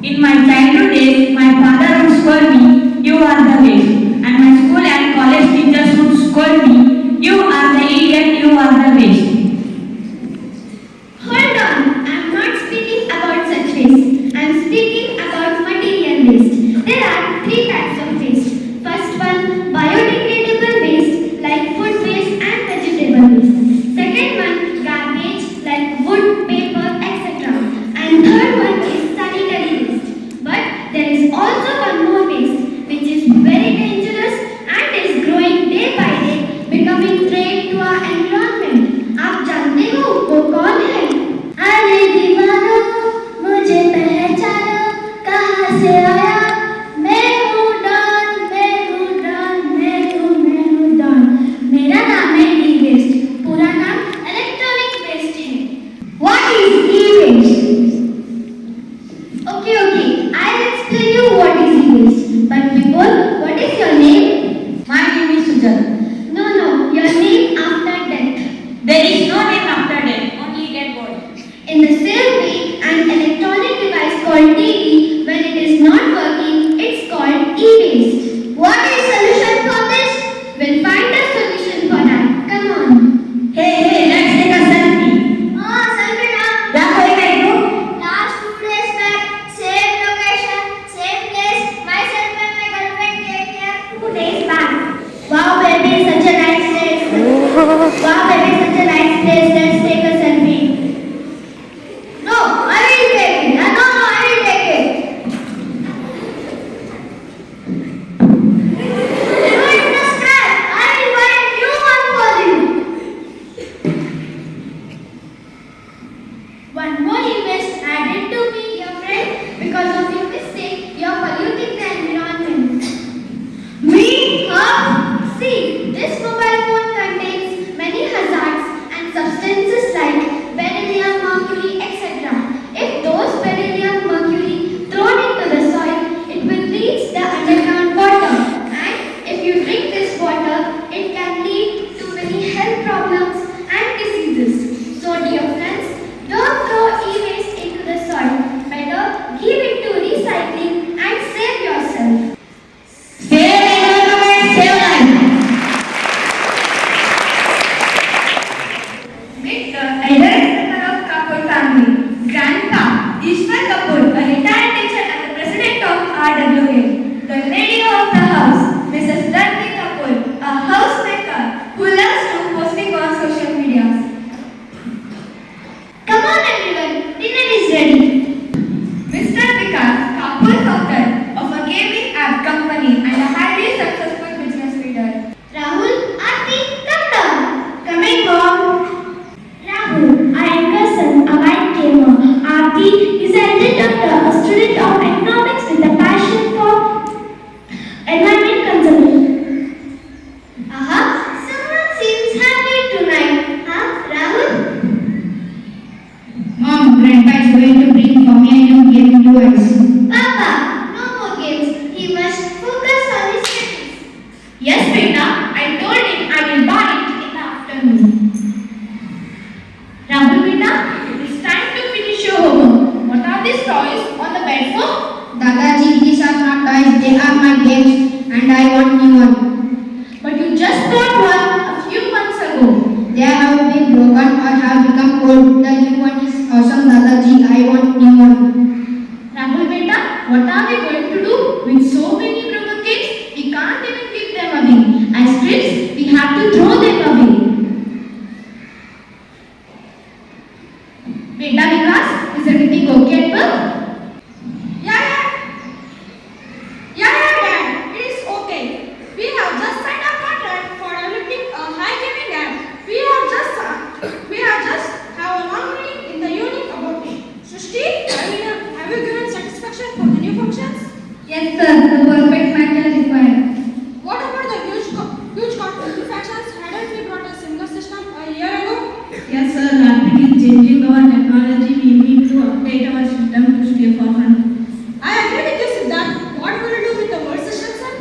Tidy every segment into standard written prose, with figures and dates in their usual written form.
In my childhood days, my father would scold me, "You are the waste." And my school and college teachers would scold me, "You are the idiot, you are the waste." Hold on, I'm not speaking about such waste. I'm speaking about material waste. There are three types of waste. First one, biodegradable waste like food waste and vegetable waste. Second one, garbage like wood, paper, etc. And third one is sanitary waste. But there is also one more waste which is very dangerous and is growing day by day, becoming threat to our environment. आप जानते हो वो कौन है? अरे दीवानो मुझे पहचानो, कहाँ से आया? मैं हूँ डॉन, मैं हूँ डॉन, मैं हूँ डॉन। मेरा नाम है ई-वेस्ट, पूरा नाम इलेक्ट्रॉनिक वेस्ट है। What is e-waste? Okay, I'll explain you what is e-waste. But before, what is your name? My name is Sujata. No, your name after death. There is no name after death, only dead body. In the same way, an electronic device called TV, when it is not working, it's called e-waste. What is solution for this? We'll find a solution for that. Come on. Hey, let's take a selfie. Selfie now. क्या कोई नहीं तू? Last 2 days back, same location, same place, myself and my girlfriend came here 2 days back. Wow, baby, such a nice place. Wow, baby, such a nice place. Let's take a selfie. No, I will take it. No, I will take it. You in the sky. I will buy a new one for you. One more e-waste added to me, your friend. Because of your mistake, you are polluting the environment. Me? Huh? See, this mobile phone contains many hazards and substances like beryllium, mercury, etc. If those beryllium, mercury thrown into the soil, it will reach the underground water. And if you drink this water, it can lead to many health problems and diseases. So, dear friends, don't throw e-waste into the soil. Better give it to recycling and save yourself. Save environment, save life. Meet the elder member of Kapoor family, Grandpa Ishwar Kapoor, a retired teacher and the president of RWA. The lady of the house, Mrs. Ranvi Kapoor, a housemaker who loves to posting on social media. Come on everyone, dinner is ready. Mr. Vikas, Kapoor founder of a gaming app company and a highly successful business leader. Rahul, Aarti, come down. Coming mom. Rahul, our younger son, a white gamer. Aarti is an doctor, a student of economics with a passion for environment conservation. Someone seems happy tonight. Huh, Rahul? Mom, Grandpa is going to bring for me a new game toys. Papa, no more games. He must focus on his studies. Yes, beta. I told him I will buy it in the afternoon. Rahul, beta, it's time to finish your homework. What are these toys on the bed for? Dadaji, these are not toys, they are my games and I want new one. But you just bought one a few months ago. They have been broken or have become old. The new one is awesome, Dadaji, I want new one. Rahul, beta, what are we going to do with so many broken games? We can't even keep them away. As kids, we have to throw them away. Beta Vikas, is everything okay at work? Yeah, Dad. It is okay. We have just signed a contract for developing a high gaming app. We have just have a long meeting in the unit about it. Srishti, have you given satisfaction for the new functions? Yes, sir. The perfect match is required. What about the huge new functions? Hadn't we brought a similar system a year ago? Yes, sir, rapidly changing our technology, we need to update our system to stay forefront. I agree with you, Siddharth. What will you do with the word system, sir?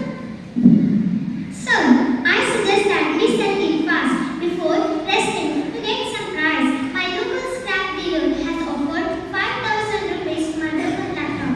Sir, I suggest that we send it fast before resting to get some prize. My local scrap dealer has offered 5,000 rupees to my local laptop.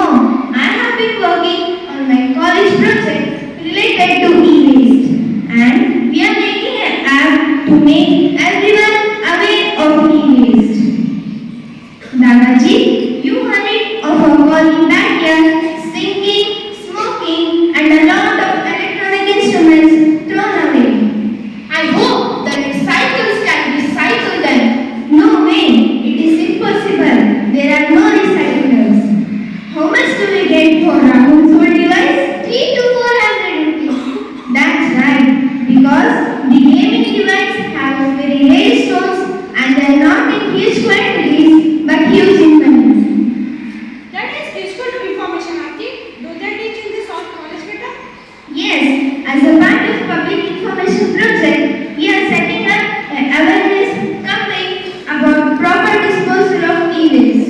No, I have been working on my college project related to e-waste, and we are making an app to make everyone aware of e-waste. Dadaji, you heard of a calling backyard, singing, smoking, and a lot of electronic instruments thrown away. I hope the recycles can recycle them. No way, it is impossible. There are no recyclers. How much do we get for Rahul's old device? 3 to 400 rupees. That's right, because the gaming device have very rare stones and they are not in huge quantities but huge in quantities. That is useful information, Aarti. Do they teach in this college beta? Yes, as a part of public information project, we are setting up an awareness campaign about proper disposal of e-waste.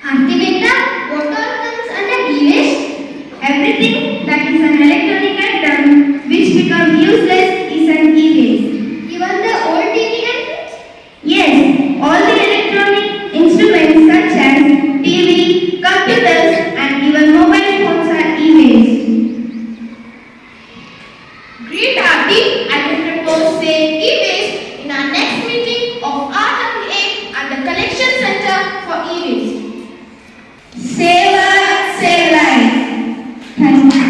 Aarti beta, what all comes under e-waste? Everything that is an electronic item which becomes useless is an e-waste. Even the old TV items? Yes, all the electronic instruments such as TV, computers and even mobile phones are e-waste. Great Aarti, I will propose say e-waste in our next meeting of RWA and the collection center for e-waste. Save Earth, save life. Thank you.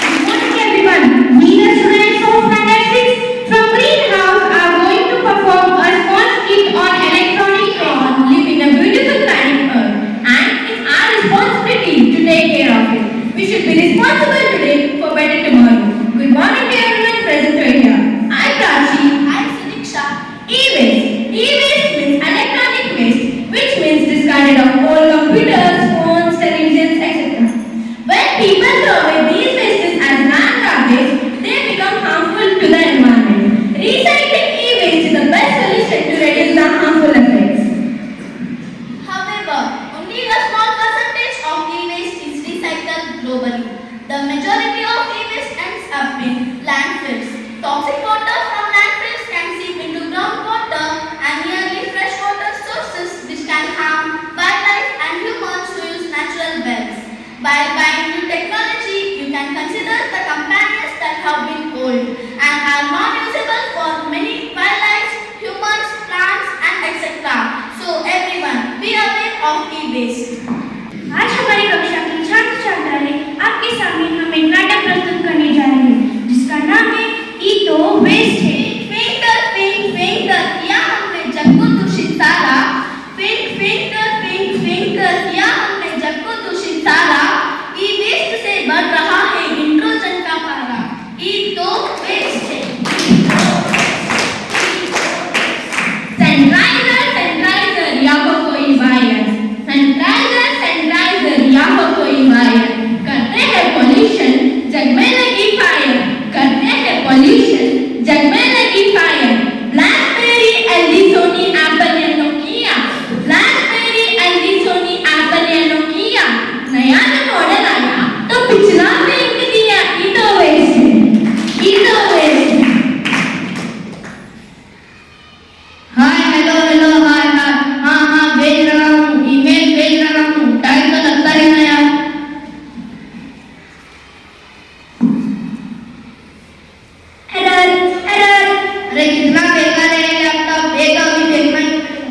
Good morning everyone. We the students of Standard 6 from Greenhouse are going to perform a small skit on electronic waste living a beautiful planet Earth, and it's our responsibility to take care of it. We should be responsible today for better tomorrow. Good morning to everyone present right here. I'm Rashi. I'm Suniksha. E-waste. E-waste means electronic waste, which means discarded of old computers, phones, televisions, etc. When people throw away these wastes as land garbage, they become harmful to the environment. Recycling e-waste is the best solution to reduce the harmful effects. However, only a small percentage of e-waste is recycled globally. The majority of e-waste ends up in landfills. Toxic water from landfills can seep into groundwater and nearly freshwater sources, which can harm wildlife and humans who use natural wells. By buying new technology, you can consider the companions that have been old and are non-usable for many wildlife, humans, plants and etc. So everyone, be aware of e-waste. आज हमारी कक्षा की छात्र छात्राएं आपके सामने हम एक नाटक प्रस्तुत करने जा रहे हैं जिसका नाम है ई तो वेस्ट है। फिंक कर किया हमने जग को दूषित सारा। फिंक कर किया हमने जग को दूषित सारा। ई वेस्ट से बढ़ रहा है इंट्रोजन का पारा। ई तो वेस्ट है। सैनिटाइजर यहाँ कोई वायर, सैनिटाइजर यहाँ कोई वायर, करते हैं पॉल्यूशन जग में लगी फायर, करते हैं पॉल्यूशन जग में लगी fire. BlackBerry, LG, Sony, Apple या Nokia, BlackBerry, LG, Sony, Apple या नोकिया, नया जो मॉडल आया तो पिछला फेंक दिया। ई तो वेस्ट है, ई तो वेस्ट है। हाय हेलो हाय हाँ भेज रहा हूँ, ईमेल भेज रहा हूँ, टाइम तो लगता है ना यार। एरर अरे कितना बेकार है ये लैपटॉप, एक अभी देखना ही पड़ेगा।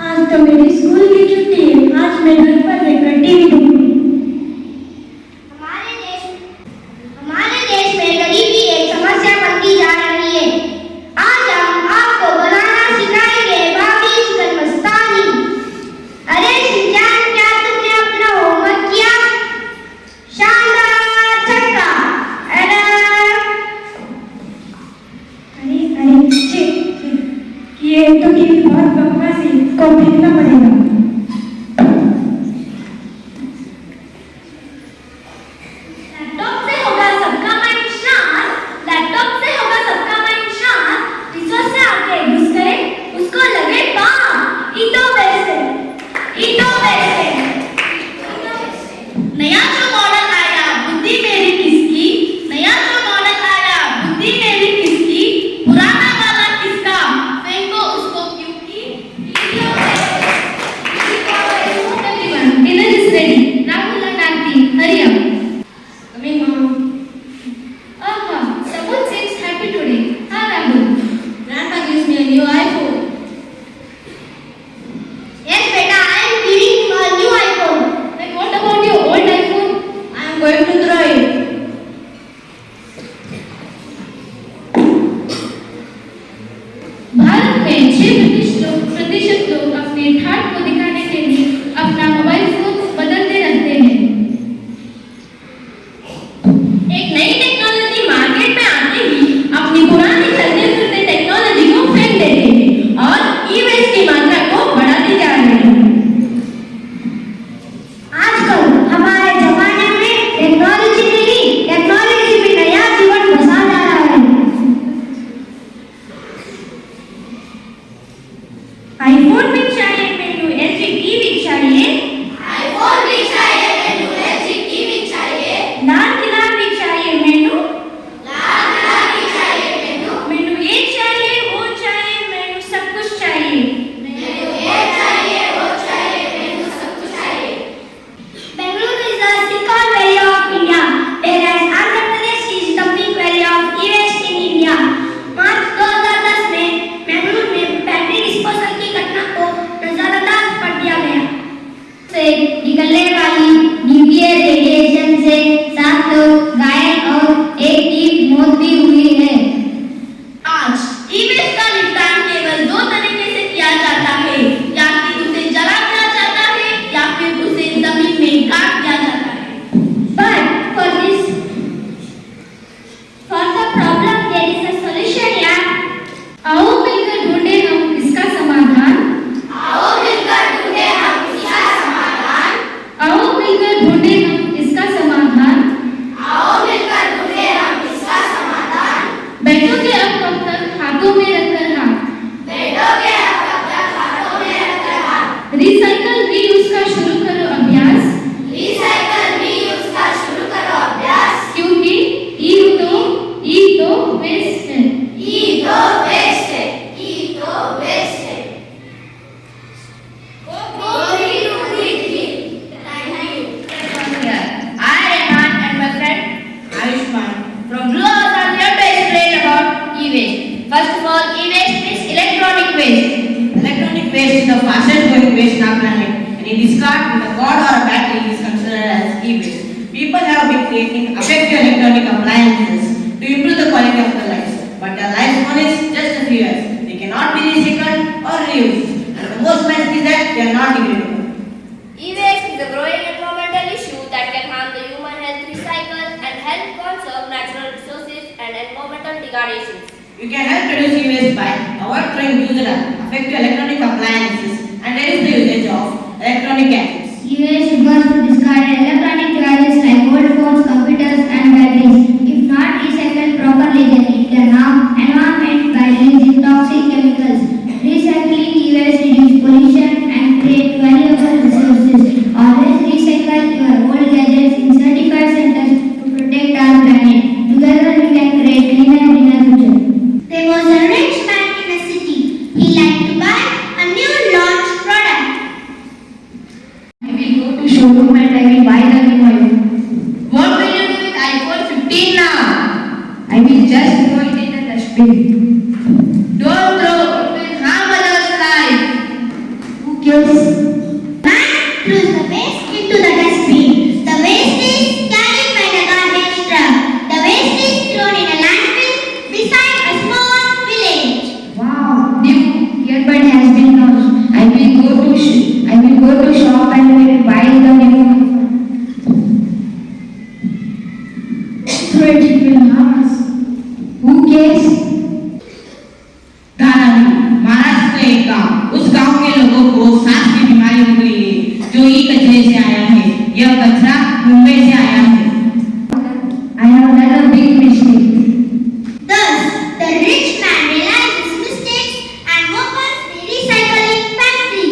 आज तो मेरी स्कूल की छुट्टी है। आज मैं घर पर रहकर टीवी देखूंगी। हमारे देश में गरीबी एक समस्या बनती जा रही है। आज हम आपको बनाना सिखाएंगे बाबी चिकन मस्तानी। अरे शिनचैन, क्या तुमने अपना होमवर्क किया? शानदार छक्का। अरे ये तो टीवी बहुत बकवास है, इसको फेंकना पड़ेगा। लैपटॉप से होगा सबका माइंड शांत, लैपटॉप से होगा सबका माइंड शांत। रिसोर्स से आके घुस गए, उसको लगे काम। ई तो वेस्ट है, ई तो वेस्ट है। नया जो मॉडल आया बुद्धि our planet. Any discard with a cord or a battery is considered as e-waste. People have been creating effective electronic appliances to improve the quality of their lives, but their lifespan is just a few years. They cannot be recycled or reused, and the most best is that they are not degradable. E-waste is a growing environmental issue that can harm the human health. Recycle and help conserve natural resources and environmental degradation. You can help reduce e-waste by avoid throwing used effective electronic appliances and reduce the usage of electronic gadgets. E-waste refers to discarded electronic gadgets like old phones, computers, and batteries. If not recycled properly, then it can harm environment by releasing toxic chemicals. Recycling e-waste reduces pollution and create valuable resources. Always recycle your old gadgets in certified centers to protect our planet. Together we can create cleaner, greener future. There was a rich man in a city. He liked to buy a new launch product. I will go to showroom and I will buy the new iPhone. What will you do with iPhone 15 now? I will just throw it in the dustbin. Don't throw, it will harm others' life. Who cares? Man throws the waste into the dustbin. The waste is carried by the garbage truck. The waste is thrown in a landfill beside a small village. Wow, new earbud has been launched. I will go to shop and will buy the new iPhone. Throw it will harm us. Who cares? Dharavi Maharashtra का एक गांव, उस गांव के लोगों को सांस की बीमारी हो गई है जो ई कचरे से आया है। यह कचरा मुंबई से आया है। I have done a big mistake. Thus, the rich man realized his mistakes and opens a recycling factory.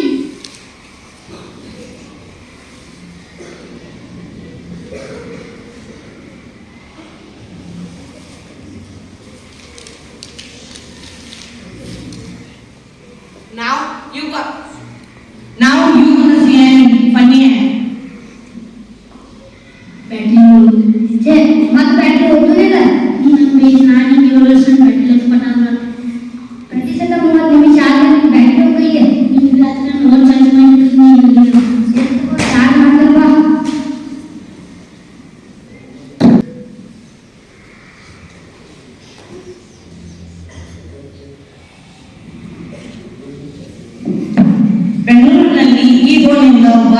Now you gonna see an funny hand. Battery low. मत बैटरी होतो दे ना मी नानी केवलसन बैटरी पटाला. बैटरी से तो बहुत लंबी चार्ज में battery हो गई है मी रात में और चार्ज में नहीं लगी. इसको चार्ज मत करवा ಬೆಂಗಳೂರಿನಲ್ಲಿ ಈ ಬೋರ್ಡ್ ಒಬ್ಬ